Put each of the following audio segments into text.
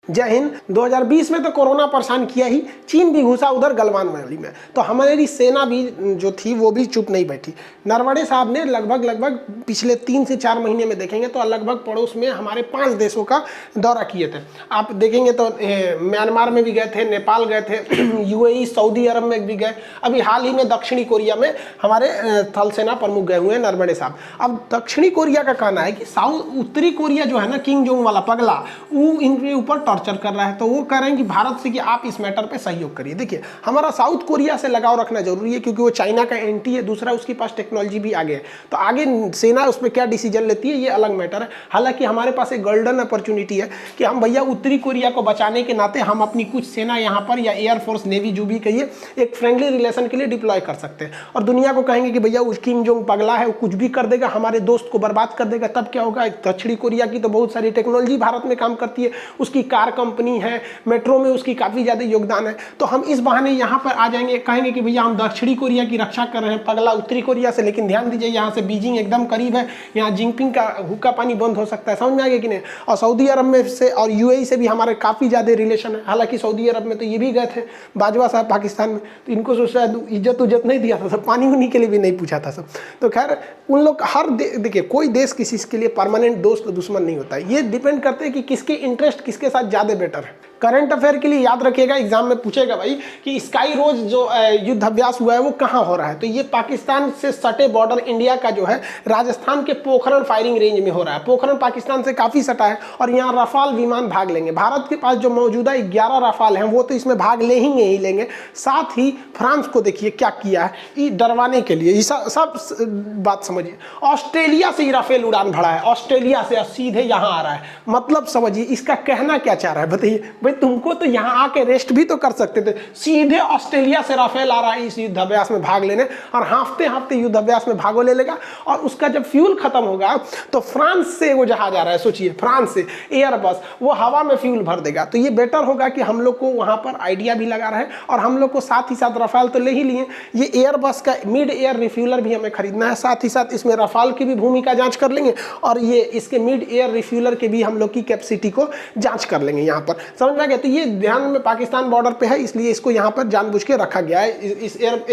जय हिंद। 2020 में तो कोरोना परेशान किया ही, चीन भी घुसा उधर गलवान वैली में, तो हमारी सेना भी जो थी वो भी चुप नहीं बैठी। नरवणे साहब ने लगभग पिछले 3 से 4 महीने में देखेंगे तो लगभग पड़ोस में हमारे 5 देशों का दौरा किए थे। आप देखेंगे तो म्यांमार में भी गए थे, नेपाल गए थे, यूएई सऊदी अरब में भी गए, अभी हाल ही में दक्षिणी कोरिया में हमारे थल सेना प्रमुख गए हुए हैं नरवणे साहब। अब दक्षिणी कोरिया का कहना है कि उत्तरी कोरिया जो है ना, किंग जोंग वाला पगला, वो इनके ऊपर टॉर्चर कर रहा है, तो वो कह रहे हैं कि भारत से कि आप इस मैटर पे सहयोग करिए। देखिए, हमारा साउथ कोरिया से लगाव रखना जरूरी है क्योंकि वो चाइना का एंटी है, दूसरा उसके पास टेक्नोलॉजी भी आगे है, तो आगे सेना उस पर क्या डिसीजन लेती है ये अलग मैटर है। हालांकि हमारे पास एक गोल्डन अपॉर्चुनिटी है कि हम भैया उत्तरी कोरिया को बचाने के नाते हम अपनी कुछ सेना यहाँ पर या एयरफोर्स नेवी जो भी कहिए एक फ्रेंडली रिलेशन के लिए डिप्लॉय कर सकते हैं और दुनिया को कहेंगे कि भैया उस किम जोंग पगला है, वो कुछ भी कर देगा, हमारे दोस्त को बर्बाद कर देगा, तब क्या होगा। दक्षिणी कोरिया की तो बहुत सारी टेक्नोलॉजी भारत में काम करती है, उसकी कार कंपनी है, मेट्रो में उसकी काफ़ी ज़्यादा योगदान है, तो हम इस बहाने यहाँ पर आ जाएंगे, कहेंगे कि भैया हम दक्षिणी कोरिया की रक्षा कर रहे हैं, पगला उत्तरी कोरिया से। लेकिन ध्यान दीजिए, यहाँ से बीजिंग एकदम करीब है, यहाँ जिनपिंग का हुक्का पानी बंद हो सकता है, समझ में आ गया कि नहीं। और सऊदी अरब में से और यूएई से भी हमारे काफ़ी ज़्यादा रिलेशन है। हालांकि सऊदी अरब में तो ये भी गए थे बाजवा साहब पाकिस्तान में, तो इनको तो शायद इज्जत उज्जत नहीं दिया था, सब पानी उनी के लिए भी नहीं पूछा था सब। तो खैर उन लोग हर देखिए, कोई देश किसी के लिए परमानेंट दोस्त दुश्मन नहीं होता है, ये डिपेंड करते हैं कि किसके इंटरेस्ट किसके साथ ज़्यादा बेटर है। करंट अफेयर के लिए याद रखिएगा, एग्जाम में पूछेगा भाई कि स्काई रोज जो युद्ध अभ्यास हुआ है वो कहाँ हो रहा है, तो ये पाकिस्तान से सटे बॉर्डर इंडिया का जो है राजस्थान के पोखरण फायरिंग रेंज में हो रहा है। पोखरण पाकिस्तान से काफ़ी सटा है और यहाँ रफाल विमान भाग लेंगे। भारत के पास जो मौजूदा 11 रफाल हैं वो तो इसमें भाग ले ही लेंगे। साथ ही फ्रांस को देखिए क्या किया है, ये डरवाने के लिए, सब बात समझिए। ऑस्ट्रेलिया से ही राफेल उड़ान भरा है, ऑस्ट्रेलिया से सीधे यहाँ आ रहा है, मतलब समझिए इसका कहना क्या चाह रहा है। बताइए भाई, तुमको तो यहाँ आके रेस्ट भी तो कर सकते थे, सीधे ऑस्ट्रेलिया से राफेल आ रहा है इस युद्ध अभ्यास में भाग लेने, और हाँफते युद्ध अभ्यास में भागो ले लेगा। और उसका जब फ्यूल खत्म होगा तो फ्रांस से वो जहाज आ रहा है, सोचिए फ्रांस से एयरबस, वो हवा में फ्यूल भर देगा। तो ये बेटर होगा कि हम लोग को वहाँ पर आइडिया भी लगा रहा है और हम लोग को साथ ही साथ रफाल तो ले ही लिए, ये एयरबस का मिड एयर रिफ्यूलर भी हमें खरीदना है, साथ ही साथ इसमें रफाल की भी भूमिका जाँच कर लेंगे और ये इसके मिड एयर रिफ्यूलर के भी हम लोग की कैपेसिटी को जाँच कर लेंगे। यहाँ पर समझ में आ गया। तो ये ध्यान में पाकिस्तान बॉर्डर पे है, इसलिए इसको यहाँ पर जानबूझ के रखा गया है।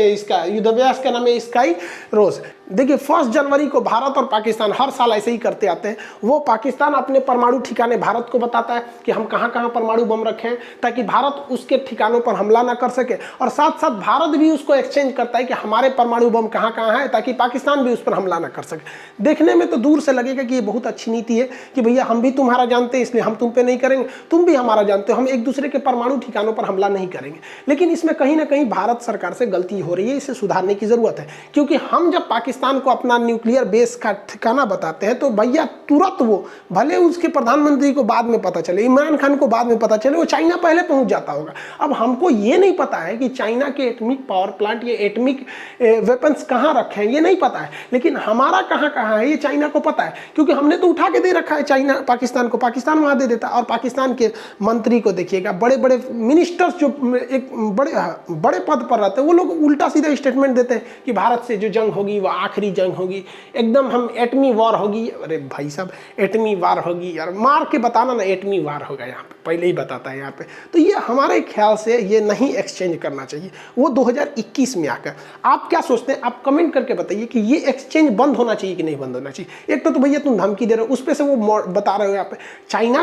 इसका युद्धाभ्यास का नाम है स्काई रोज। देखिए 1 जनवरी को भारत और पाकिस्तान हर साल ऐसे ही करते आते हैं। वो पाकिस्तान अपने परमाणु ठिकाने भारत को बताता है कि हम कहाँ कहाँ परमाणु बम रखे हैं, ताकि भारत उसके ठिकानों पर हमला ना कर सके, और साथ साथ भारत भी उसको एक्सचेंज करता है कि हमारे परमाणु बम कहाँ कहाँ है, ताकि पाकिस्तान भी उस पर हमला ना कर सके। देखने में तो दूर से लगेगा कि ये बहुत अच्छी नीति है कि भैया हम भी तुम्हारा जानते हैं इसलिए हम तुम पे नहीं करेंगे, तुम भी हमारा जानते हो, हम एक दूसरे के परमाणु ठिकानों पर हमला नहीं करेंगे। लेकिन इसमें कहीं ना कहीं भारत सरकार से गलती हो रही है, इसे सुधारने की जरूरत है। क्योंकि हम जब पाकिस्तान को अपना न्यूक्लियर बेस का ठिकाना बताते हैं तो भैया तुरंत वो, भले उसके प्रधानमंत्री को बाद में पता चले, इमरान खान को बाद में पता चले, वो चाइना पहले पहुंच जाता होगा। अब हमको ये नहीं पता है कि चाइना के एटमिक पावर प्लांट या एटमिक वेपन्स कहाँ रखे हैं, ये नहीं पता है, लेकिन हमारा कहाँ कहाँ है ये चाइना को पता है, क्योंकि हमने तो उठा के दे रखा है चाइना पाकिस्तान को, पाकिस्तान वहाँ दे देता। और पाकिस्तान के मंत्री को देखिएगा, बड़े बड़े मिनिस्टर्स जो एक बड़े पद पर रहते हैं, वो लोग उल्टा सीधा स्टेटमेंट देते हैं कि भारत से जो जंग होगी वो आखिरी जंग होगी, एकदम हम एटमी वॉर होगी। अरे भाई साहब, एटमी वार होगी यार, मार के बताना ना, एटमी वार होगा, यहाँ पे पहले ही बताता है यहाँ पे। तो ये हमारे ख्याल से ये नहीं एक्सचेंज करना चाहिए, वो 2021 में आकर। आप क्या सोचते हैं, आप कमेंट करके बताइए कि ये एक्सचेंज बंद होना चाहिए कि नहीं बंद होना चाहिए। एक तो भैया तुम धमकी दे रहे हो, उस पर से वो बता रहे हो यहाँ पे चाइना,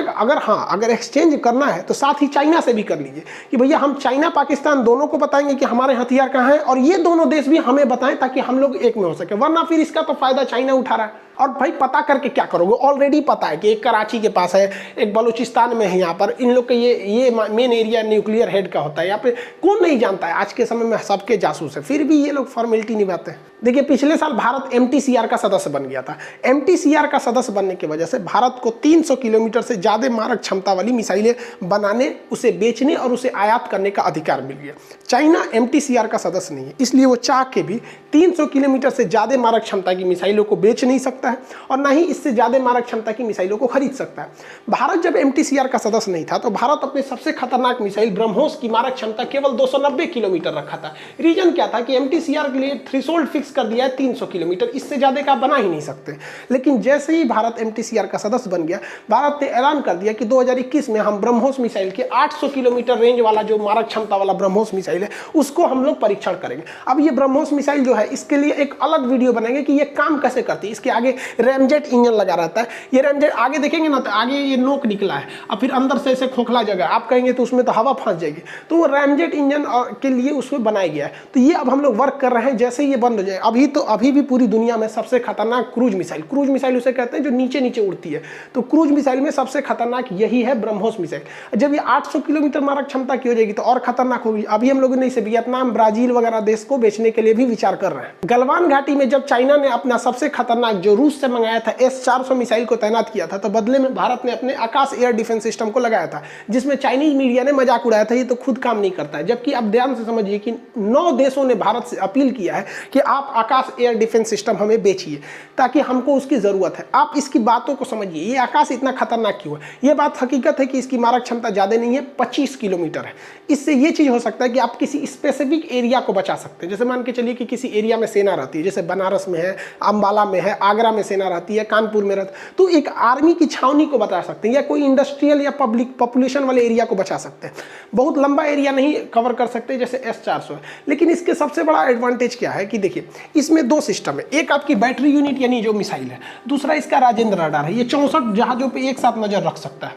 अगर एक्सचेंज करना है तो साथ ही चाइना से भी कर लीजिए कि भैया हम चाइना पाकिस्तान दोनों को बताएंगे कि हमारे हथियार कहाँ हैं, और ये दोनों देश भी हमें बताएं ताकि हम लोग एक में हो सके, वरना फिर इसका तो फायदा चाइना उठा रहा है। और भाई पता करके क्या करोगे, ऑलरेडी पता है कि एक कराची के पास है, एक बलूचिस्तान में है, यहाँ पर इन लोग का ये मेन एरिया न्यूक्लियर हेड का होता है। यहाँ पे कौन नहीं जानता है, आज के समय में सबके जासूस है, फिर भी ये लोग फॉर्मेलिटी निभाते हैं। देखिए पिछले साल भारत MTCR का सदस्य बन गया था। MTCR का सदस्य बनने की वजह से भारत को 300 किलोमीटर से ज़्यादा मारक क्षमता वाली मिसाइलें बनाने, उसे बेचने और उसे आयात करने का अधिकार मिल गया। चाइना MTCR का सदस्य नहीं है, इसलिए वो चाह के भी 300 किलोमीटर से ज़्यादा मारक क्षमता की मिसाइलों को बेच नहीं सकता है और ना ही इससे ज़्यादा मारक क्षमता की मिसाइलों को खरीद सकता है। भारत जब MTCR का सदस्य नहीं था तो भारत अपने सबसे खतरनाक मिसाइल ब्रह्मोस की मारक क्षमता केवल 290 किलोमीटर रखा था। रीजन क्या था कि MTCR के लिए थ्रेशोल्ड फिक्स फिक्स कर दिया है 300 किलोमीटर, इससे ज़्यादा का आप बना ही नहीं सकते। लेकिन जैसे ही भारत MTCR का सदस्य बन गया, भारत ने ऐलान कर दिया कि 2021 में हम ब्रह्मोस मिसाइल के 800 किलोमीटर रेंज वाला जो मारक क्षमता वाला ब्रह्मोस मिसाइल है उसको हम लोग परीक्षण करेंगे। अब ये ब्रह्मोस मिसाइल जो है इसके लिए एक अलग वीडियो बनाएंगे कि ये काम कैसे करती है। इसके आगे रैमजेट इंजन लगा रहता है, ये रैमजेट आगे देखेंगे ना तो आगे ये नोक निकला है और फिर अंदर से ऐसे खोखला जगह, आप कहेंगे तो उसमें तो हवा फंस जाएगी, तो वो रैमजेट इंजन के लिए उसमें बनाया गया है। तो ये अब हम लोग वर्क कर रहे हैं, जैसे ये बंद हो जाए। अभी भी पूरी दुनिया में सबसे खतरनाक क्रूज मिसाइल उसे कहते हैं जो नीचे नीचे उड़ती है, तो क्रूज मिसाइल में सबसे खतरनाक यही है ब्रह्मोस मिसाइल। जब ये 800 किलोमीटर मारक क्षमता की हो जाएगी तो और खतरनाक होगी। अभी हम लोग इसे वियतनाम, ब्राजील वगैरह देश को बेचने के लिए भी विचार कर रहे हैं। गलवान घाटी में जब चाइना ने अपना सबसे खतरनाक जो रूस से मंगाया था S-400 मिसाइल को तैनात किया था, तो बदले में भारत ने अपने आकाश एयर डिफेंस सिस्टम को लगाया था, जिसमें चाइनीज मीडिया ने मजाक उड़ाया था ये तो खुद काम नहीं करता है। जबकि अब ध्यान से समझिए कि 9 देशों ने भारत से अपील किया है कि आप आकाश एयर डिफेंस सिस्टम हमें बेचिए, ताकि हमको उसकी जरूरत है। आप इसकी बातों को समझिए, ये आकाश इतना खतरनाक क्यों है। ये बात हकीकत है कि इसकी मारक क्षमता ज्यादा नहीं है, 25 किलोमीटर है। इससे ये चीज हो सकता है कि आप किसी स्पेसिफिक एरिया को बचा सकते हैं। जैसे मान के चलिए कि किसी एरिया में सेना रहती है, जैसे बनारस में है, अंबाला में है, आगरा में सेना रहती है, कानपुर में रहती है, तो एक आर्मी की छावनी को बचा सकते हैं, या कोई इंडस्ट्रियल या पब्लिक पॉपुलेशन वाले एरिया को बचा सकते हैं। बहुत लंबा एरिया नहीं कवर कर सकते जैसे S-400 है। लेकिन इसके सबसे बड़ा एडवांटेज क्या है कि देखिए इसमें 2 सिस्टम है, एक आपकी बैटरी यूनिट यानी जो मिसाइल है, दूसरा इसका राजेंद्र रडार है। ये 64 जहाजों पे एक साथ नजर रख सकता है।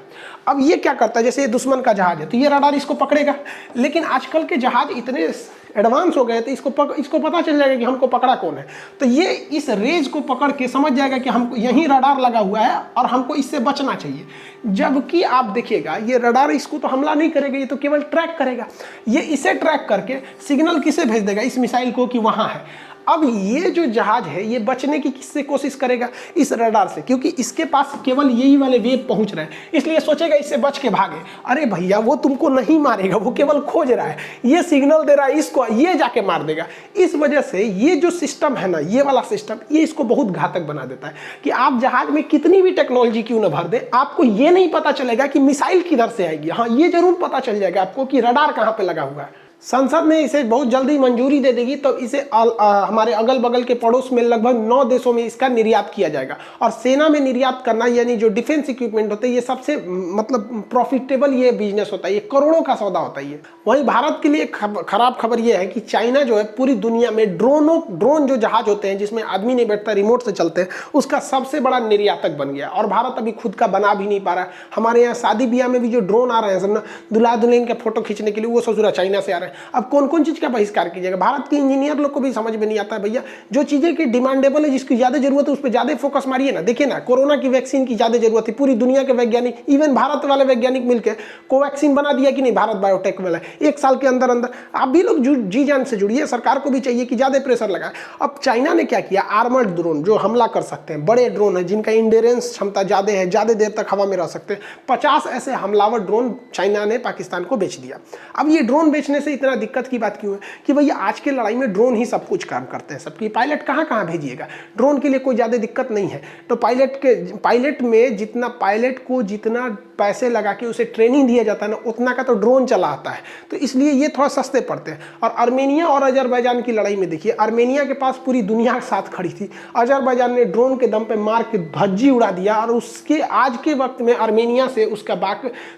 अब ये क्या करता है, जैसे ये दुश्मन का जहाज है तो ये रडार इसको पकड़ेगा, लेकिन आजकल के जहाज इतने एडवांस हो गए थे, इसको पता चल जाएगा कि हमको पकड़ा कौन है, तो ये इस रेज को पकड़ के समझ जाएगा कि हमको यहीं रडार लगा हुआ है और हमको इससे बचना चाहिए। जबकि आप देखिएगा ये रडार इसको तो हमला नहीं करेगा, ये तो केवल ट्रैक करेगा। ये इसे ट्रैक करके सिग्नल किसे भेज देगा, इस मिसाइल को, कि वहाँ है। अब ये जो जहाज है ये बचने की किससे कोशिश करेगा, इस रडार से, क्योंकि इसके पास केवल यही वाले वेव पहुंच रहे हैं, इसलिए सोचेगा इससे बच के भागे। अरे भैया वो तुमको नहीं मारेगा, वो केवल खोज रहा है, ये सिग्नल दे रहा है इसको, ये जाके मार देगा। इस वजह से ये जो सिस्टम है ना, ये वाला सिस्टम, ये इसको बहुत घातक बना देता है कि आप जहाज में कितनी भी टेक्नोलॉजी क्यों न भर दे, आपको ये नहीं पता चलेगा कि मिसाइल किधर से आएगी। हाँ, ये जरूर पता चल जाएगा आपको कि रडार कहाँ पे लगा हुआ है। संसद ने इसे बहुत जल्दी मंजूरी दे देगी तो इसे हमारे अगल बगल के पड़ोस में लगभग 9 देशों में इसका निर्यात किया जाएगा। और सेना में निर्यात करना यानी जो डिफेंस इक्विपमेंट होते हैं, ये सबसे मतलब प्रॉफिटेबल ये बिजनेस होता है, ये करोड़ों का सौदा होता है ये। वहीं भारत के लिए खराब खबर ये है कि चाइना जो है पूरी दुनिया में ड्रोन जो जहाज होते हैं जिसमें आदमी नहीं बैठता, रिमोट से चलते हैं, उसका सबसे बड़ा निर्यातक बन गया। और भारत अभी खुद का बना भी नहीं पा रहा है। हमारे यहाँ शादी ब्याह में भी जो ड्रोन आ रहे हैं सब ना, दूल्हा दुल्हन के फोटो खींचने के लिए, वो ससुरा चाइना से आ रहे हैं। अब कौन कौन चीज का बहिष्कार कीजिएगा। भारत के इंजीनियर लोग को भी समझ में नहीं आता है भैया, जो चीजें की डिमांडेबल है, जिसकी ज्यादा जरूरत है उस पर ज्यादा फोकस मारिए ना। देखिए ना, कोरोना की वैक्सीन की ज्यादा जरूरत है, पूरी दुनिया के वैज्ञानिक, इवन भारत वाले वैज्ञानिक मिलकर कोवैक्सीन बना दिया कि नहीं, भारत बायोटेक वाला, 1 साल के अंदर अंदर। आप भी लोग जी जान से जुड़िए, सरकार को भी चाहिए कि ज्यादा प्रेशर लगाए। अब चाइना ने क्या किया, आर्मर्ड ड्रोन जो हमला कर सकते हैं, बड़े ड्रोन है जिनका इंड्योरेंस क्षमता ज्यादा है, ज्यादा देर तक हवा में रह सकते हैं, 50 ऐसे हमलावर ड्रोन चाइना ने पाकिस्तान को बेच दिया। अब ये ड्रोन बेचने से इतना दिक्कत की बात क्यों है कि भैया आज के लड़ाई में ड्रोन ही सब कुछ काम करते हैं। सबकी पायलट कहाँ कहाँ भेजिएगा, ड्रोन के लिए कोई ज़्यादा दिक्कत नहीं है। तो पायलट में जितना पायलट को जितना पैसे लगा के उसे ट्रेनिंग दिया जाता है ना, उतना का तो ड्रोन चला आता है, तो इसलिए ये थोड़ा सस्ते पड़ते हैं। और आर्मेनिया और अजरबैजान की लड़ाई में देखिए, आर्मेनिया के पास पूरी दुनिया के साथ खड़ी थी, अजरबैजान ने ड्रोन के दम पे मार के धज्जी उड़ा दिया। और उसके आज के वक्त में आर्मेनिया से उसका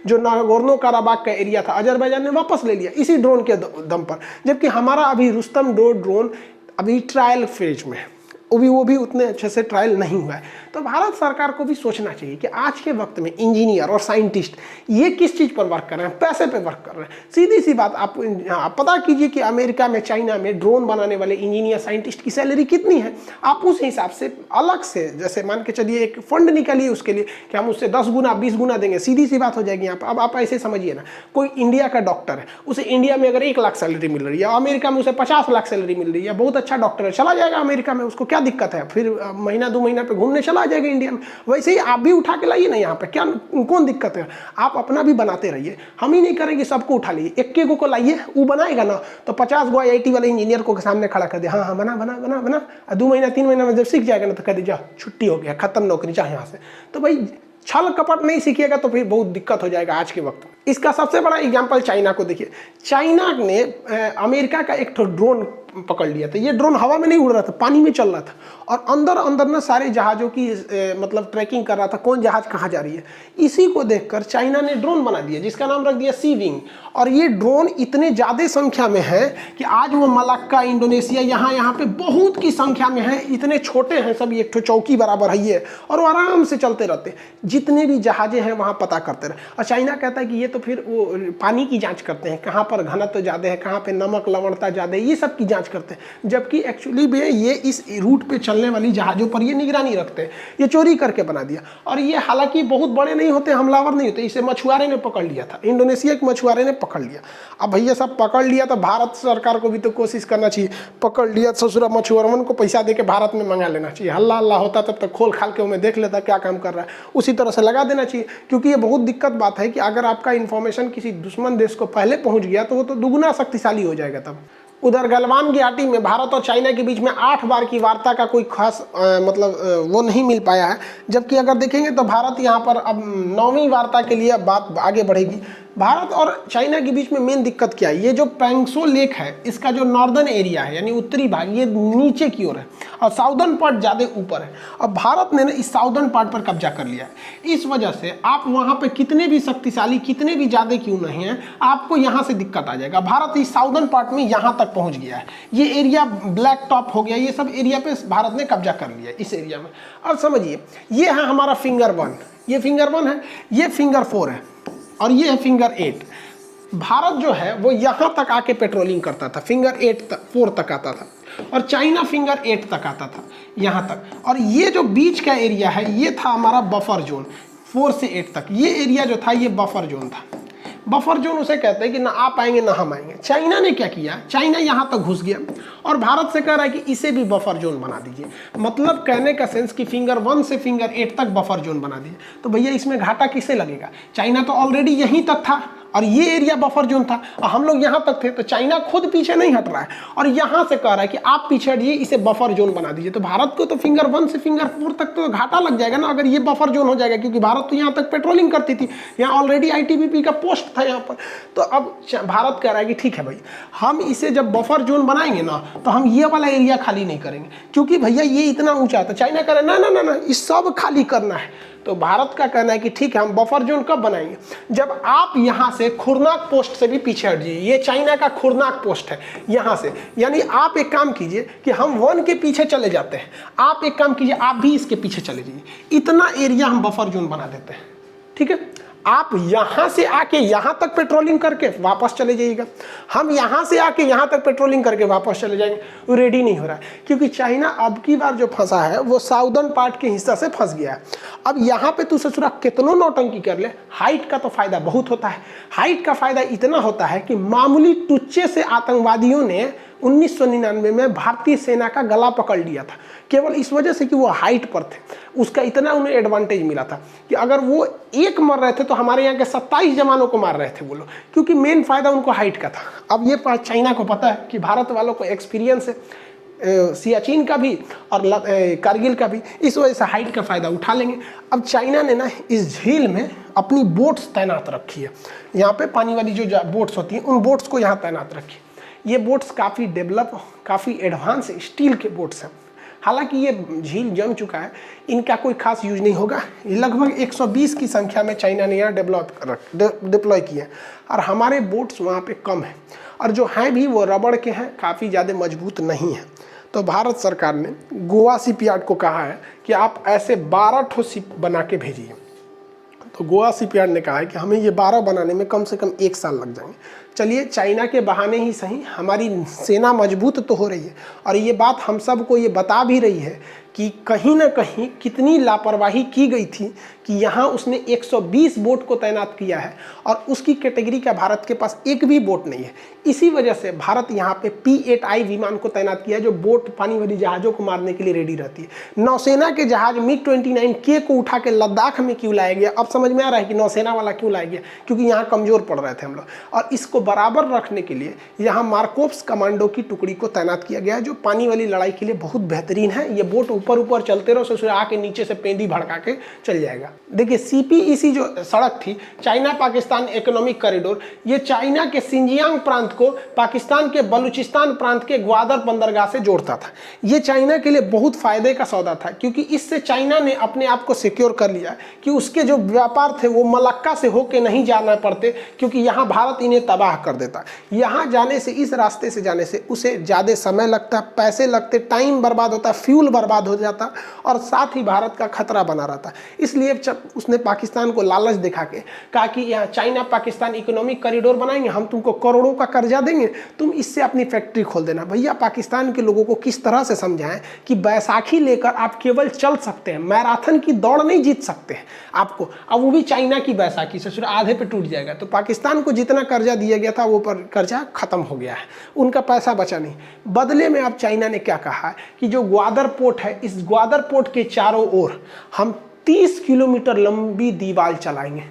जो नागोर्नो काराबाख का एरिया था, अजरबैजान ने वापस ले लिया इसी ड्रोन के दम पर। जबकि हमारा अभी रुस्तम ड्रोन अभी ट्रायल फेज में है, वो भी उतने अच्छे से ट्रायल नहीं हुआ है। तो भारत सरकार को भी सोचना चाहिए कि आज के वक्त में इंजीनियर और साइंटिस्ट ये किस चीज़ पर वर्क कर रहे हैं, पैसे पे वर्क कर रहे हैं। सीधी सी बात, आप पता कीजिए कि अमेरिका में, चाइना में ड्रोन बनाने वाले इंजीनियर साइंटिस्ट की सैलरी कितनी है। आप उस हिसाब से अलग से, जैसे मान के चलिए एक फंड निकालिए उसके लिए कि हम उससे 10 गुना 20 गुना देंगे, सीधी सी बात हो जाएगी यहाँ पर। अब आप ऐसे समझिए ना, कोई इंडिया का डॉक्टर है, उसे इंडिया में अगर 1 लाख सैलरी मिल रही है, अमेरिका में उसे 50 लाख सैलरी मिल रही है, बहुत अच्छा डॉक्टर है, चला जाएगा अमेरिका में, उसको क्या दिक्कत है, फिर महीना 2 महीना पे घूमने चला जाएगा इंडिया में। वैसे ही आप भी उठा के लाइए ना यहाँ पे, क्या कौन दिक्कत है। आप अपना भी बनाते रहिए, हम ही नहीं करेंगे, सबको उठा लीजिए, एक को लाइए, वो बनाएगा ना तो 50 गो IIT वाले इंजीनियर को सामने खड़ा कर दे, हाँ हाँ बना बना बना बना, 2 महीना 3 महीना में जब सीख जाएगा ना तो कह दीजिए छुट्टी हो गया, खत्म नौकरी, चाहे यहाँ से। तो भाई छल कपट नहीं सीखिएगा तो फिर बहुत दिक्कत हो जाएगा आज के वक्त में। इसका सबसे बड़ा एग्जाम्पल चाइना को देखिए। चाइना ने अमेरिका का एक ड्रोन पकड़ लिया था। ये ड्रोन हवा में नहीं उड़ रहा था, पानी में चल रहा था, और अंदर अंदर ना सारे जहाज़ों की मतलब ट्रैकिंग कर रहा था, कौन जहाज़ कहाँ जा रही है। इसी को देखकर चाइना ने ड्रोन बना दिया जिसका नाम रख दिया सी विंग। और ये ड्रोन इतने ज़्यादा संख्या में है कि आज वो मलाक्का, इंडोनेशिया, यहाँ पे बहुत की संख्या में है। इतने छोटे हैं सब, एक चौकी बराबर है ये, और वो आराम से चलते रहते, जितने भी जहाज़ें हैं वहाँ पता करते रहे। और चाइना कहता है कि ये तो फिर वो पानी की जाँच करते हैं, कहाँ पर घनत्व ज़्यादा है, कहाँ पर नमक लवणता ज़्यादा है, ये सब की जाँच करते हैं। जबकि एक्चुअली में ये इस रूट पे चलने वाली जहाज़ों पर ये निगरानी रखते हैं। ये चोरी करके बना दिया। और ये हालांकि बहुत बड़े नहीं होते, हमलावर नहीं होते। इसे मछुआरे ने पकड़ लिया था, इंडोनेशिया के मछुआरे ने पकड़ लिया। अब भैया सब पकड़ लिया तो भारत सरकार को भी तो कोशिश करना चाहिए। पकड़ लिया ससुरा मछुआरवन को पैसा दे के भारत में मंगा लेना चाहिए। हल्ला हल्ला होता तब तक खोल खाल के उन्हें देख लेता क्या काम कर रहा है, उसी तरह से लगा देना चाहिए। क्योंकि ये बहुत दिक्कत बात है कि अगर आपका इन्फॉर्मेशन किसी दुश्मन देश को पहले पहुँच गया तो वो तो दुगुना शक्तिशाली हो जाएगा तब। उधर गलवान की घाटी में भारत और चाइना के बीच में 8 बार की वार्ता का कोई खास वो नहीं मिल पाया है। जबकि अगर देखेंगे तो भारत यहाँ पर अब 9वीं वार्ता के लिए बात आगे बढ़ेगी। भारत और चाइना के बीच में मेन दिक्कत क्या है, ये जो पैंगसो लेक है इसका जो नॉर्दर्न एरिया है यानी उत्तरी भाग, ये नीचे की ओर है और साउदर्न पार्ट ज़्यादा ऊपर है। अब भारत ने ना इस साउदर्न पार्ट पर कब्जा कर लिया है। इस वजह से आप वहाँ पे कितने भी शक्तिशाली, कितने भी ज़्यादा क्यों नहीं हैं, आपको यहाँ से दिक्कत आ जाएगा। भारत इस साउदर्न पार्ट में यहाँ तक पहुँच गया है। ये एरिया ब्लैक टॉप हो गया, ये सब एरिया पे भारत ने कब्जा कर लिया है इस एरिया में। अब समझिए, ये है हमारा फिंगर 1, ये फिंगर 1 है, ये फिंगर 4 है और ये है फिंगर 8। भारत जो है वो यहाँ तक आके पेट्रोलिंग करता था, फिंगर 4 तक आता था, और चाइना फिंगर 8 तक आता था यहाँ तक। और ये जो बीच का एरिया है ये था हमारा बफर जोन, 4 से 8 तक ये एरिया जो था ये बफर जोन था। बफर जोन उसे कहते हैं कि ना आप आएंगे ना हम आएंगे। चाइना ने क्या किया, चाइना यहाँ तक घुस गया और भारत से कह रहा है कि इसे भी बफर जोन बना दीजिए। मतलब कहने का सेंस कि फिंगर 1 से फिंगर 8 तक बफर जोन बना दीजिए। तो भैया इसमें घाटा किसे लगेगा, चाइना तो ऑलरेडी यहीं तक था और ये एरिया बफर जोन था और हम लोग यहाँ तक थे, तो चाइना खुद पीछे नहीं हट रहा है और यहाँ से कह रहा है कि आप पीछे हटिए, इसे बफर जोन बना दीजिए। तो भारत को तो फिंगर 1 से फिंगर 4 तक तो घाटा लग जाएगा ना अगर ये बफर जोन हो जाएगा, क्योंकि भारत तो यहाँ तक पेट्रोलिंग करती थी, यहाँ ऑलरेडी ITBP का पोस्ट था यहाँ पर। तो अब भारत कह रहा है कि ठीक है भाई, हम इसे जब बफर जोन बनाएंगे ना तो हम ये वाला एरिया खाली नहीं करेंगे, क्योंकि भैया ये इतना ऊंचा है। तो चाइना कह रहा है ना ना ना, इस सब खाली करना है। तो भारत का कहना है कि ठीक है, हम बफर जोन कब बनाएंगे, जब आप यहाँ से खुरनाक पोस्ट से भी पीछे हट जाइए। ये चाइना का खुरनाक पोस्ट है यहाँ से, यानी आप एक काम कीजिए कि हम 1 के पीछे चले जाते हैं, आप एक काम कीजिए आप भी इसके पीछे चले जाइए, इतना एरिया हम बफर जोन बना देते हैं। ठीक है, आप यहाँ से आके यहाँ तक पेट्रोलिंग करके वापस चले जाइएगा, हम यहाँ से आके यहाँ तक पेट्रोलिंग करके वापस चले जाएंगे। वो रेडी नहीं हो रहा है, क्योंकि चाइना अब की बार जो फंसा है वो साउदर्न पार्ट के हिस्सा से फंस गया है। अब यहाँ पे तू ससुरा कितनों नौटंकी कर ले, हाइट का तो फायदा बहुत होता है। हाइट का फायदा इतना होता है कि मामूली टुच्चे से आतंकवादियों ने 1999 में भारतीय सेना का गला पकड़ लिया था, केवल इस वजह से कि वो हाइट पर थे। उसका इतना उन्हें एडवांटेज मिला था कि अगर वो एक मर रहे थे तो हमारे यहाँ के 27 जवानों को मार रहे थे वो लोग, क्योंकि मेन फायदा उनको हाइट का था। अब ये चाइना को पता है कि भारत वालों को एक्सपीरियंस है सियाचिन का भी और कारगिल का भी, इस वजह से हाइट का फ़ायदा उठा लेंगे। अब चाइना ने ना इस झील में अपनी बोट्स तैनात रखी है, यहाँ पे पानी वाली जो बोट्स होती हैं उन बोट्स को यहाँ तैनात रखी। ये बोट्स काफ़ी डेवलप, काफ़ी एडवांस स्टील के बोट्स हैं। हालांकि ये झील जम चुका है, इनका कोई खास यूज नहीं होगा। लगभग 120 की संख्या में चाइना ने यहाँ डिप्लॉय किया है और हमारे बोट्स वहाँ पे कम हैं, और जो हैं भी वो रबड़ के हैं, काफ़ी ज़्यादा मजबूत नहीं हैं। तो भारत सरकार ने गोवा शिपयार्ड को कहा है कि आप ऐसे 12 ठो शिप बना के भेजिए। तो गोवा शिपयार्ड ने कहा है कि हमें ये 12 बनाने में कम से कम 1 साल लग जाएंगे। चलिए, चाइना के बहाने ही सही हमारी सेना मजबूत तो हो रही है, और ये बात हम सबको ये बता भी रही है कि कहीं ना कहीं कितनी लापरवाही की गई थी कि यहाँ उसने 120 बोट को तैनात किया है और उसकी कैटेगरी का भारत के पास एक भी बोट नहीं है। इसी वजह से भारत यहाँ पे P-8I विमान को तैनात किया है, जो बोट पानी वाली जहाज़ों को मारने के लिए रेडी रहती है। नौसेना के जहाज MiG-29K को उठा के लद्दाख में क्यों लाया गया, अब समझ में आ रहा है कि नौसेना वाला क्यों लाया गया, क्योंकि यहाँ कमज़ोर पड़ रहे थे हम लोग। और इसको बराबर रखने के लिए यहाँ मार्कोव्स कमांडो की टुकड़ी को तैनात किया गया है, जो पानी वाली लड़ाई के लिए बहुत बेहतरीन है। ये बोट ऊपर ऊपर चलते रहो, ससुर आके नीचे से पेंदी भड़का के चल जाएगा। देखिए CPEC जो सड़क थी, चाइना पाकिस्तान इकोनॉमिक कॉरिडोर, ये चाइना के सिंजियांग प्रांत को पाकिस्तान के बलूचिस्तान प्रांत के ग्वादर बंदरगाह से जोड़ता था। ये चाइना के लिए बहुत फायदे का सौदा था, क्योंकि इससे चाइना ने अपने आप को सिक्योर कर लिया कि उसके जो व्यापार थे वो मलक्का से होके नहीं जाना पड़ते, क्योंकि यहाँ भारत इन्हें तबाह कर देता। यहाँ जाने से, इस रास्ते से जाने से उसे ज़्यादा समय लगता, पैसे लगते, टाइम बर्बाद होता, फ्यूल बर्बाद हो जाता और साथ ही भारत का खतरा बना रहता। इसलिए जब उसने पाकिस्तान को लालच दिखा के कहा कि यहाँ चाइना पाकिस्तान इकोनॉमिक कॉरिडोर बनाएंगे, हम तुमको करोड़ों का कर्जा देंगे, तुम इससे अपनी फैक्ट्री खोल देना। भैया पाकिस्तान के लोगों को किस तरह से समझाएं कि बैसाखी लेकर आप केवल चल सकते हैं, मैराथन की दौड़ नहीं जीत सकते हैं आपको। अब वो भी चाइना की बैसाखी से आधे पे टूट जाएगा। तो पाकिस्तान को जितना कर्जा दिया गया था वो पर कर्जा खत्म हो गया है, उनका पैसा बचा नहीं। बदले में अब चाइना ने क्या कहा है कि जो ग्वादर पोर्ट है, इस ग्वादर पोर्ट के चारों ओर हम 30 किलोमीटर लंबी दीवार चलाएंगे।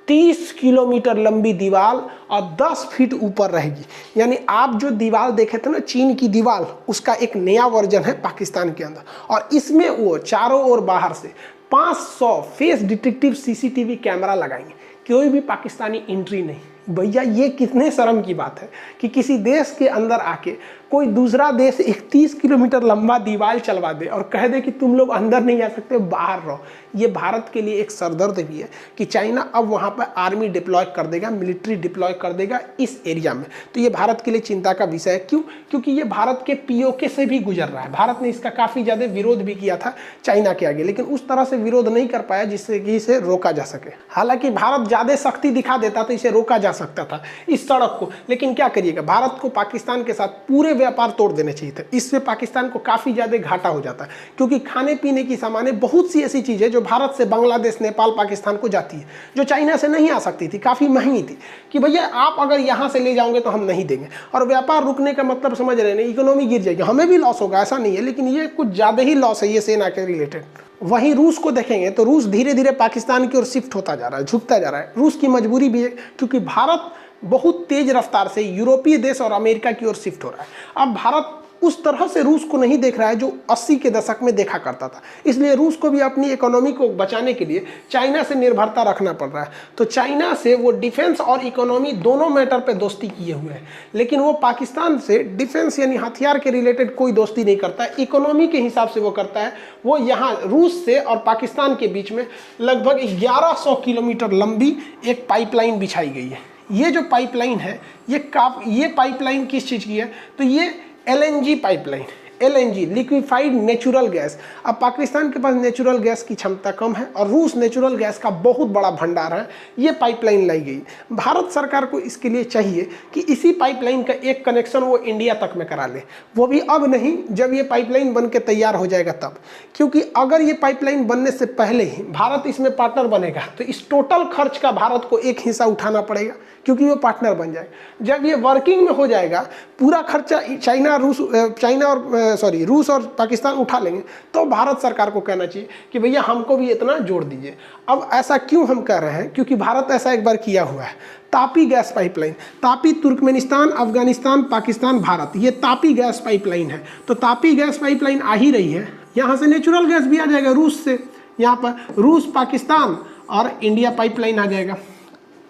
30 किलोमीटर लंबी दीवार और 10 फीट ऊपर रहेगी। यानी आप जो दीवार देखे थे ना चीन की दीवार, उसका एक नया वर्जन है पाकिस्तान के अंदर। और इसमें वो चारों ओर बाहर से 500 फेस डिटेक्टिव CCTV कैमरा लगाएंगे, कोई भी पाकिस्तानी एंट्री नहीं। भैया ये कितने शर्म की बात है कि किसी देश के अंदर आके कोई दूसरा देश 31 किलोमीटर लंबा दीवार चलवा दे और कह दे कि तुम लोग अंदर नहीं आ सकते, बाहर रहो। ये भारत के लिए एक सरदर्द भी है कि चाइना अब वहाँ पर आर्मी डिप्लॉय कर देगा, मिलिट्री डिप्लॉय कर देगा इस एरिया में। तो ये भारत के लिए चिंता का विषय है। क्यों? क्योंकि ये भारत के POK से भी गुजर रहा है। भारत ने इसका काफ़ी ज़्यादा विरोध भी किया था चाइना के आगे, लेकिन उस तरह से विरोध नहीं कर पाया जिससे कि इसे रोका जा सके। हालांकि भारत ज़्यादा शक्ति दिखा देता तो इसे रोका जा सकता था इस सड़क को, लेकिन क्या करिएगा, भारत को पाकिस्तान के साथ पूरे व्यापार तोड़ देने चाहिए थे। इससे पाकिस्तान को काफ़ी ज़्यादा घाटा हो जाता है, क्योंकि खाने पीने की सामानें, बहुत सी ऐसी चीज़ें जो भारत से बांग्लादेश, नेपाल, पाकिस्तान को जाती है, जो चाइना से नहीं आ सकती थी, काफ़ी महंगी थी, कि भैया आप अगर यहाँ से ले जाओगे तो हम नहीं देंगे। और व्यापार रुकने का मतलब समझ रहे हैं, इकोनॉमी गिर जाएगी, हमें भी लॉस होगा, ऐसा नहीं है, लेकिन ये कुछ ज़्यादा ही लॉस है ये सेना के रिलेटेड। वहीं रूस को देखेंगे तो रूस धीरे धीरे पाकिस्तान की ओर शिफ्ट होता जा रहा है, झुकता जा रहा है। रूस की मजबूरी भी है, क्योंकि भारत बहुत तेज रफ्तार से यूरोपीय देश और अमेरिका की ओर शिफ्ट हो रहा है। अब भारत उस तरह से रूस को नहीं देख रहा है जो 80 के दशक में देखा करता था। इसलिए रूस को भी अपनी इकोनॉमी को बचाने के लिए चाइना से निर्भरता रखना पड़ रहा है। तो चाइना से वो डिफेंस और इकोनॉमी दोनों मैटर पे दोस्ती किए हुए हैं, लेकिन वो पाकिस्तान से डिफेंस यानी हथियार के रिलेटेड कोई दोस्ती नहीं करता है, इकोनॉमी के हिसाब से वो करता है। वो यहाँ रूस से और पाकिस्तान के बीच में लगभग 1100 किलोमीटर लंबी एक पाइपलाइन बिछाई गई है। ये जो पाइपलाइन है ये पाइपलाइन किस चीज़ की है? तो ये LNG pipeline, LNG liquefied natural gas. अब पाकिस्तान के पास नेचुरल गैस की क्षमता कम है और रूस नेचुरल गैस का बहुत बड़ा भंडार है। ये पाइपलाइन लाई गई। भारत सरकार को इसके लिए चाहिए कि इसी पाइपलाइन का एक कनेक्शन वो इंडिया तक में करा ले, वो भी अब नहीं, जब ये पाइपलाइन बन के तैयार हो जाएगा तब। क्योंकि अगर ये पाइपलाइन बनने से पहले ही भारत इसमें पार्टनर बनेगा तो इस टोटल खर्च का भारत को एक हिस्सा उठाना पड़ेगा, क्योंकि वो पार्टनर बन जाएगा। जब ये वर्किंग में हो जाएगा, पूरा खर्चा रूस और पाकिस्तान उठा लेंगे, तो भारत सरकार को कहना चाहिए कि भैया हमको भी इतना जोड़ दीजिए। अब ऐसा क्यों हम कह रहे हैं? क्योंकि भारत ऐसा एक बार किया हुआ है। Tapi gas pipeline, Tapi Turkmenistan, Afghanistan, Pakistan, Bharat, ये तापी गैस पाइपलाइन है। तो तापी गैस पाइपलाइन आ ही रही है, यहाँ से नेचुरल गैस भी आ जाएगा रूस से। यहाँ पर रूस, पाकिस्तान और इंडिया पाइपलाइन आ जाएगा,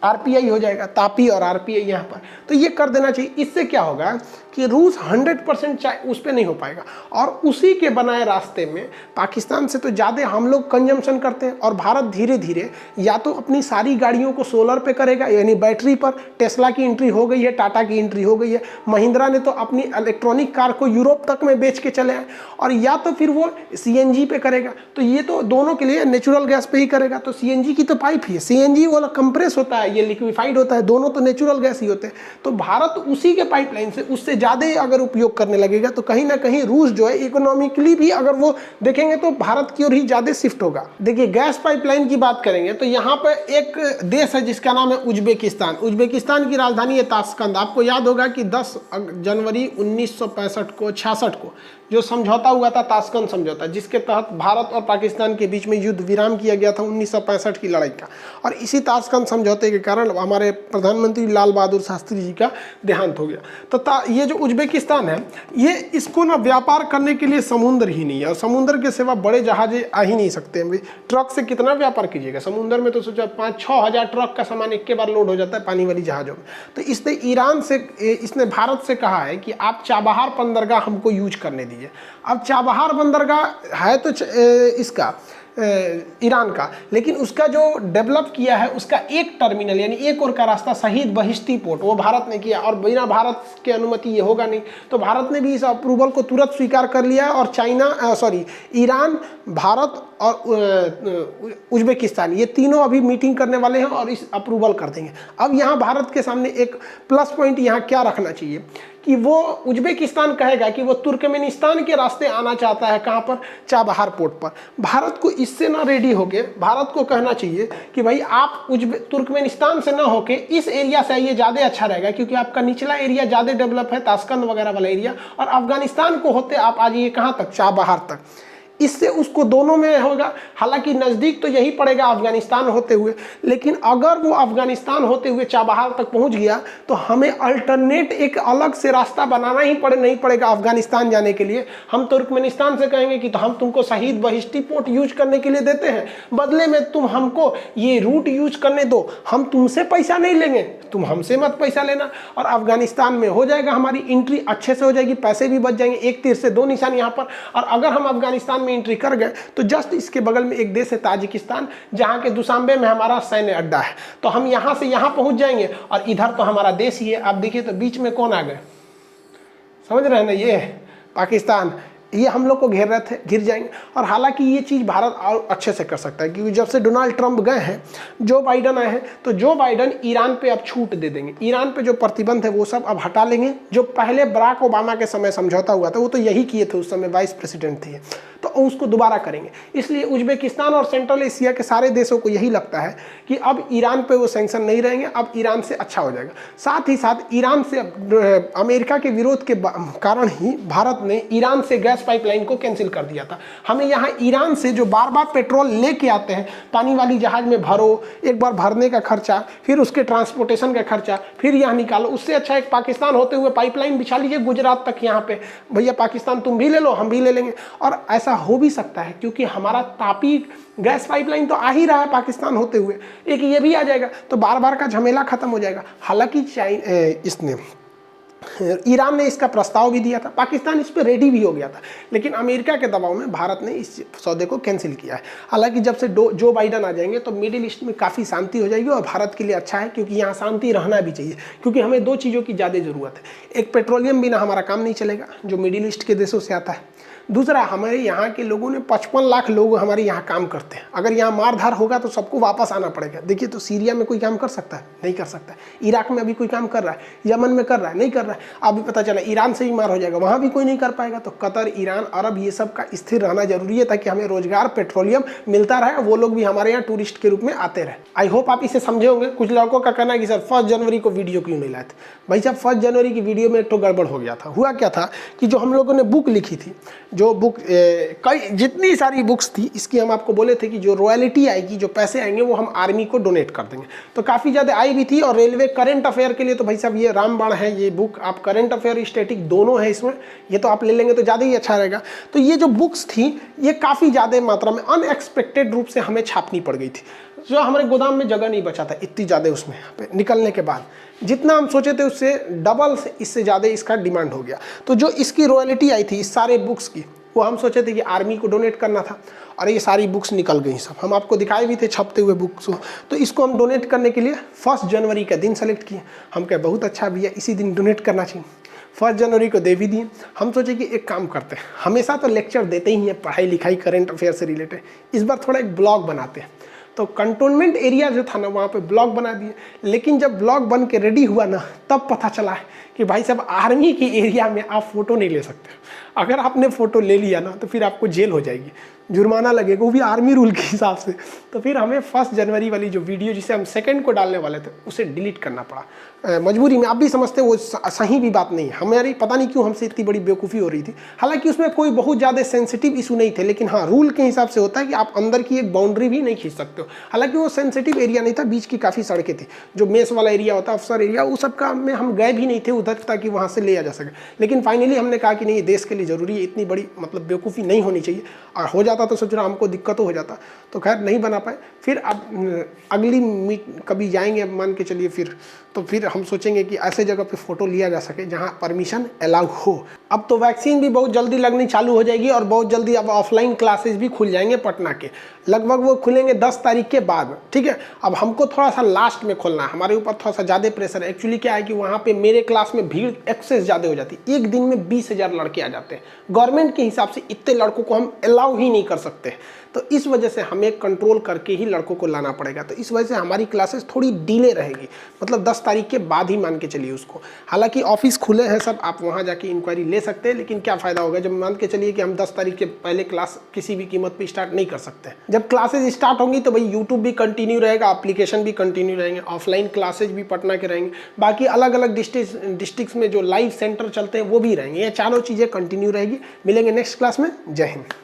RPI हो जाएगा, तापी और RPI यहाँ पर। तो ये कर देना चाहिए। इससे क्या होगा कि रूस 100% उस पर नहीं हो पाएगा, और उसी के बनाए रास्ते में पाकिस्तान से तो ज़्यादा हम लोग कंजम्पशन करते हैं। और भारत धीरे धीरे या तो अपनी सारी गाड़ियों को सोलर पे करेगा, यानी बैटरी पर। टेस्ला की एंट्री हो गई है, टाटा की एंट्री हो गई है, महिंद्रा ने तो अपनी इलेक्ट्रॉनिक कार को यूरोप तक में बेच के चले आए। और या तो फिर वो CNG पे करेगा। तो ये तो दोनों के लिए नेचुरल गैस पे ही करेगा। तो CNG की तो पाइप ही है, CNG वाला कंप्रेस होता है, ये लिक्विफाइड होता है, दोनों तो नेचुरल गैस ही होते हैं। तो भारत उसी के पाइपलाइन से उससे ज़्यादा अगर उपयोग करने लगेगा तो कहीं ना कहीं रूस जो है इकोनॉमिकली भी अगर वो देखेंगे तो भारत की ओर ही ज़्यादा शिफ्ट होगा। देखिए गैस पाइपलाइन की बात करेंगे तो यहाँ पर एक देश है जिसका नाम है उज्बेकिस्तान। उज्बेकिस्तान की राजधानी है ताशकंद। आपको याद होगा कि 10 जनवरी 1965 को जो समझौता हुआ था ताशकंद समझौता, जिसके तहत भारत और पाकिस्तान के बीच में युद्ध विराम किया गया था 1965 की लड़ाई का। और इसी ताशकंद समझौते के कारण हमारे प्रधानमंत्री लाल बहादुर शास्त्री जी का देहांत हो गया। तो ये जो उज्बेकिस्तान है, ये इसको ना व्यापार करने के लिए समुद्र ही नहीं है, और समुद्र के सिवा बड़े जहाजे आ ही नहीं सकते हैं। ट्रक से कितना व्यापार कीजिएगा, समुद्र में तो सोचा 5-6 हज़ार ट्रक का सामान एक के बार लोड हो जाता है पानी वाली जहाज़ों में। तो इसने भारत से कहा है कि आप चाबहार बंदरगाह हमको यूज करने दीजिए। अब चाबहार बंदरगाह है तो इसका ईरान का, लेकिन उसका जो डेवलप किया है उसका एक टर्मिनल यानी एक और का रास्ता शहीद बहिश्ती पोर्ट वो भारत ने किया, और बिना भारत के अनुमति ये होगा नहीं। तो भारत ने भी इस अप्रूवल को तुरंत स्वीकार कर लिया है, और ईरान, भारत और उज्बेकिस्तान ये तीनों अभी मीटिंग करने वाले हैं और इस अप्रूवल कर देंगे। अब यहाँ भारत के सामने एक प्लस पॉइंट यहाँ क्या रखना चाहिए कि वो उज्बेकिस्तान कहेगा कि वो तुर्कमेनिस्तान के रास्ते आना चाहता है, कहाँ पर, चाबहार पोर्ट पर। भारत को इससे ना रेडी होके भारत को कहना चाहिए कि भाई आप तुर्कमेनिस्तान से ना होके इस एरिया से आइए, ज़्यादा अच्छा रहेगा, क्योंकि आपका निचला एरिया ज़्यादा डेवलप है, ताशकंद वगैरह वाला एरिया, और अफगानिस्तान को होते आप आ जाइए कहाँ तक, चाबहार तक। इससे उसको दोनों में होगा। हालांकि नज़दीक तो यही पड़ेगा अफगानिस्तान होते हुए, लेकिन अगर वो अफगानिस्तान होते हुए चाबहार तक पहुंच गया तो हमें अल्टरनेट एक अलग से रास्ता बनाना ही नहीं पड़ेगा अफगानिस्तान जाने के लिए। हम तुर्कमेनिस्तान से कहेंगे कि तो हम तुमको शहीद बहिश्ती पोर्ट यूज करने के लिए देते हैं, बदले में तुम हमको ये रूट यूज करने दो, हम तुमसे पैसा नहीं लेंगे, तुम हमसे मत पैसा लेना। और अफगानिस्तान में हो जाएगा, हमारी एंट्री अच्छे से हो जाएगी, पैसे भी बच जाएंगे, एक तीर से दो निशान यहाँ पर। और अगर हम अफगानिस्तान एंट्री कर गए तो जस्ट इसके बगल में एक देश है ताजिकिस्तान, जहां के दुशांबे में हमारा सैन्य अड्डा है। तो हम यहां से यहां पहुंच जाएंगे और इधर तो हमारा देश ही है। आप देखिए तो बीच में कौन आ गए, समझ रहे हैं ना, ये पाकिस्तान, ये हम लोग को घेर रहे थे, घिर जाएंगे। और हालांकि ये चीज़ भारत और अच्छे से कर सकता है, क्योंकि जब से डोनाल्ड ट्रंप गए हैं, जो बाइडन आए हैं, तो जो बाइडन ईरान पे अब छूट दे देंगे, ईरान पे जो प्रतिबंध है वो सब अब हटा लेंगे। जो पहले बराक ओबामा के समय समझौता हुआ था वो तो यही किए थे, उस समय वाइस प्रेसिडेंट थे, तो उसको दोबारा करेंगे। इसलिए उज्बेकिस्तान और सेंट्रल एशिया के सारे देशों को यही लगता है कि अब ईरान पे वो सैंक्शन नहीं रहेंगे, अब ईरान से अच्छा हो जाएगा। साथ ही साथ ईरान से अमेरिका के विरोध के कारण ही भारत ने ईरान से गैस पाइपलाइन को कैंसिल कर दिया था। हमें यहाँ ईरान से जो बार बार पेट्रोल लेके आते हैं, पानी वाली जहाज में भरो, एक बार भरने का खर्चा, फिर उसके ट्रांसपोर्टेशन का खर्चा, फिर यहाँ निकालो, उससे अच्छा एक पाकिस्तान होते हुए पाइपलाइन बिछा लीजिए गुजरात तक। यहाँ पे भैया पाकिस्तान तुम भी ले लो, हम भी ले लेंगे। और ऐसा हो भी सकता है क्योंकि हमारा तापी गैस पाइपलाइन तो आ ही रहा है पाकिस्तान होते हुए, एक ये भी आ जाएगा तो बार बार का झमेला खत्म हो जाएगा। हालांकि ईरान ने इसका प्रस्ताव भी दिया था, पाकिस्तान इस पर रेडी भी हो गया था, लेकिन अमेरिका के दबाव में भारत ने इस सौदे को कैंसिल किया है। हालांकि जब से जो बाइडन आ जाएंगे तो मिडिल ईस्ट में काफ़ी शांति हो जाएगी और भारत के लिए अच्छा है, क्योंकि यहाँ शांति रहना भी चाहिए, क्योंकि हमें दो चीज़ों की ज़्यादा ज़रूरत है। एक, पेट्रोलियम बिना हमारा काम नहीं चलेगा जो मिडिल ईस्ट के देशों से आता है। दूसरा, हमारे यहाँ के लोगों ने 55 लाख लोग हमारे यहाँ काम करते हैं, अगर यहाँ मारधार होगा तो सबको वापस आना पड़ेगा। देखिए तो सीरिया में कोई काम कर सकता है? नहीं कर सकता है। इराक में अभी कोई काम कर रहा है? यमन में कर रहा है? नहीं कर रहा है। अभी पता चला ईरान से ही मार हो जाएगा, वहाँ भी कोई नहीं कर पाएगा। तो कतर, ईरान, अरब, ये सब का स्थिर रहना जरूरी है ताकि हमें रोजगार, पेट्रोलियम मिलता रहे, वो लोग भी हमारे यहाँ टूरिस्ट के रूप में आते रहे। आई होप आप इसे समझे होंगे। कुछ लोगों का कहना है कि सर 1 जनवरी को वीडियो क्यों नहीं लाए थे? भाई साहब 1 जनवरी की वीडियो में एक तो गड़बड़ हो गया था। हुआ क्या था कि जो हम लोगों ने बुक लिखी थी, जो बुक कई जितनी सारी बुक्स थी, इसकी हम आपको बोले थे कि जो रॉयल्टी आएगी, जो पैसे आएंगे वो हम आर्मी को डोनेट कर देंगे, तो काफ़ी ज़्यादा आई भी थी। और रेलवे करंट अफेयर के लिए तो भाई साहब ये रामबाण है, ये बुक आप करंट अफेयर स्टैटिक दोनों है इसमें, ये तो आप ले लेंगे तो ज़्यादा ही अच्छा रहेगा। तो ये जो बुक्स थी ये काफ़ी ज़्यादा मात्रा में अनएक्सपेक्टेड रूप से हमें छापनी पड़ गई थी, जो हमारे गोदाम में जगह नहीं बचा था इतनी ज़्यादा। उसमें निकलने के बाद जितना हम सोचे थे उससे डबल, इससे ज़्यादा इसका डिमांड हो गया। तो जो इसकी रॉयल्टी आई थी इस सारे बुक्स की, वो हम सोचे थे कि आर्मी को डोनेट करना था, और ये सारी बुक्स निकल गई सब। हम आपको दिखाए भी थे छपते हुए बुक्स, तो इसको हम डोनेट करने के लिए 1 जनवरी का दिन सेलेक्ट किए। हम कहे बहुत अच्छा भैया, इसी दिन डोनेट करना चाहिए। 1 जनवरी को दे भी दिए। हम सोचे कि एक काम करते हैं, हमेशा तो लेक्चर देते ही हैं पढ़ाई लिखाई करंट अफेयर से रिलेटेड, इस बार थोड़ा एक ब्लॉग बनाते हैं। तो कंटोनमेंट एरिया जो था ना, वहाँ पे ब्लॉग बना दिए। लेकिन जब ब्लॉग बन के रेडी हुआ ना, तब पता चला है कि भाई साहब आर्मी की एरिया में आप फ़ोटो नहीं ले सकते। अगर आपने फ़ोटो ले लिया ना तो फिर आपको जेल हो जाएगी। जुर्माना लगेगा, वो भी आर्मी रूल के हिसाब से। तो फिर हमें 1 जनवरी वाली जो वीडियो जिसे हम 2 को डालने वाले थे उसे डिलीट करना पड़ा मजबूरी में। आप भी समझते हैं वो सही भी बात नहीं है, हमारी पता नहीं क्यों हमसे इतनी बड़ी बेवकूफ़ी हो रही थी। हालांकि उसमें कोई बहुत ज़्यादा सेंसिटिव इशू नहीं थे, लेकिन हाँ रूल के हिसाब से होता है कि आप अंदर की एक बाउंड्री भी नहीं खींच सकते हो। हालांकि वो सेंसिटिव एरिया नहीं था, बीच की काफ़ी सड़कें थी, जो मेस वाला एरिया होता है, अफसर एरिया, वो सब का में हम गए भी नहीं थे उधर ताकि वहाँ से ले जा सके। लेकिन फाइनली हमने कहा कि नहीं, देश के लिए ज़रूरी है, इतनी बड़ी मतलब बेवकूफ़ी नहीं होनी चाहिए। और हो जाता तो सोच रहा हमको दिक्कत हो जाता, तो खैर नहीं बना पाए। फिर अब अगली मीट कभी जाएंगे, अब मान के चलिए फिर हम सोचेंगे कि ऐसे जगह पे फ़ोटो लिया जा सके जहाँ परमिशन अलाउ हो। अब तो वैक्सीन भी बहुत जल्दी लगनी चालू हो जाएगी और बहुत जल्दी अब ऑफलाइन क्लासेस भी खुल जाएंगे पटना के, लगभग वो खुलेंगे 10 तारीख के बाद, ठीक है। अब हमको थोड़ा सा लास्ट में खोलना है, हमारे ऊपर थोड़ा सा ज़्यादा प्रेशर है। एक्चुअली क्या है कि वहाँ पे मेरे क्लास में भीड़ एक्सेस ज़्यादा हो जाती है, एक दिन में 20,000 लड़के आ जाते हैं। गवर्नमेंट के हिसाब से इतने लड़कों को हम अलाउ ही नहीं कर सकते, तो इस वजह से हमें कंट्रोल करके ही लड़कों को लाना पड़ेगा। तो इस वजह से हमारी क्लासेस थोड़ी डिले रहेगी, मतलब 10 तारीख के बाद ही मान के चलिए उसको। हालांकि ऑफिस खुले हैं सब, आप वहाँ जाके इंक्वायरी ले सकते हैं, लेकिन क्या फ़ायदा होगा जब मान के चलिए कि हम 10 तारीख के पहले क्लास किसी भी कीमत पे स्टार्ट नहीं कर सकते। जब क्लासेज स्टार्ट होंगी तो भाई यूट्यूब भी कंटिन्यू रहेगा, एप्लीकेशन भी कंटिन्यू रहेंगे, ऑफलाइन क्लासेज भी पटना के रहेंगे, बाकी अलग अलग डिस्ट्रिक्ट्स में जो लाइव सेंटर चलते हैं वो भी रहेंगे। ये चारों चीज़ें कंटिन्यू रहेगी। मिलेंगे नेक्स्ट क्लास में। जय हिंद।